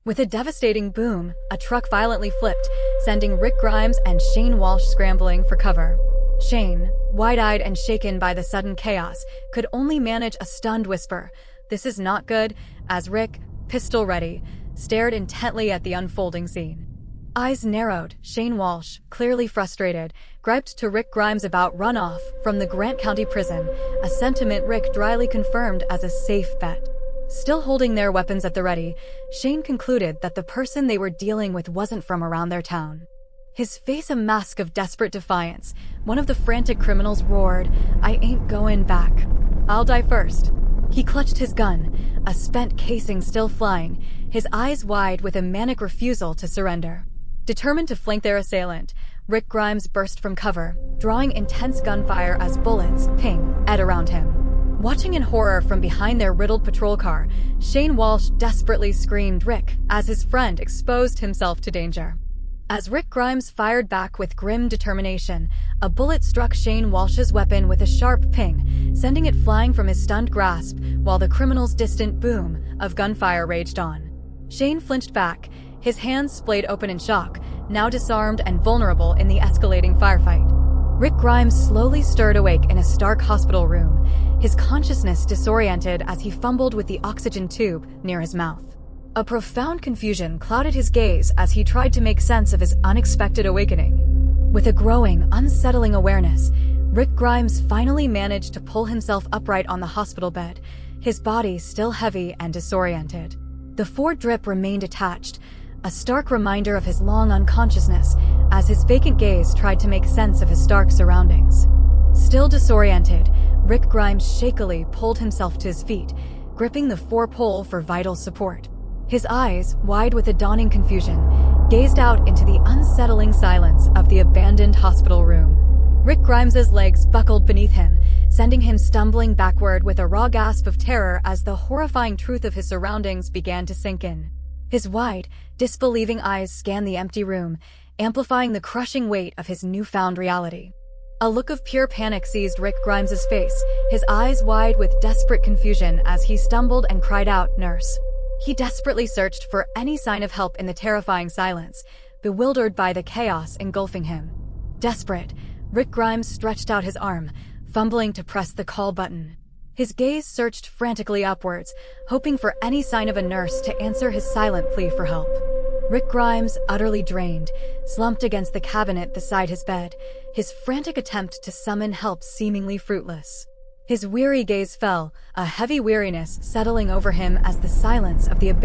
With a devastating boom, a truck violently flipped, sending Rick Grimes and Shane Walsh scrambling for cover. Shane, wide-eyed and shaken by the sudden chaos, could only manage a stunned whisper, "This is not good," as Rick, pistol ready, stared intently at the unfolding scene. Eyes narrowed, Shane Walsh, clearly frustrated, griped to Rick Grimes about runoff from the Grant County prison, a sentiment Rick dryly confirmed as a safe bet. Still holding their weapons at the ready, Shane concluded that the person they were dealing with wasn't from around their town. His face a mask of desperate defiance, one of the frantic criminals roared, "I ain't going back. I'll die first." He clutched his gun, a spent casing still flying, his eyes wide with a manic refusal to surrender. Determined to flank their assailant, Rick Grimes burst from cover, drawing intense gunfire as bullets ping at around him. Watching in horror from behind their riddled patrol car, Shane Walsh desperately screamed "Rick" as his friend exposed himself to danger. As Rick Grimes fired back with grim determination, a bullet struck Shane Walsh's weapon with a sharp ping, sending it flying from his stunned grasp, while the criminal's distant boom of gunfire raged on. Shane flinched back, his hands splayed open in shock, now disarmed and vulnerable in the escalating firefight. Rick Grimes slowly stirred awake in a stark hospital room, his consciousness disoriented as he fumbled with the oxygen tube near his mouth. A profound confusion clouded his gaze as he tried to make sense of his unexpected awakening. With a growing, unsettling awareness, Rick Grimes finally managed to pull himself upright on the hospital bed, his body still heavy and disoriented. The Ford drip remained attached, a stark reminder of his long unconsciousness as his vacant gaze tried to make sense of his stark surroundings. Still disoriented, Rick Grimes shakily pulled himself to his feet, gripping the fore-pole for vital support. His eyes, wide with a dawning confusion, gazed out into the unsettling silence of the abandoned hospital room. Rick Grimes's legs buckled beneath him, sending him stumbling backward with a raw gasp of terror as the horrifying truth of his surroundings began to sink in. His wide, disbelieving eyes scanned the empty room, amplifying the crushing weight of his newfound reality. A look of pure panic seized Rick Grimes's face, his eyes wide with desperate confusion as he stumbled and cried out, "Nurse." He desperately searched for any sign of help in the terrifying silence, bewildered by the chaos engulfing him. Desperate, Rick Grimes stretched out his arm, fumbling to press the call button. His gaze searched frantically upwards, hoping for any sign of a nurse to answer his silent plea for help. Rick Grimes, utterly drained, slumped against the cabinet beside his bed, his frantic attempt to summon help seemingly fruitless. His weary gaze fell, a heavy weariness settling over him as the silence of the abandoned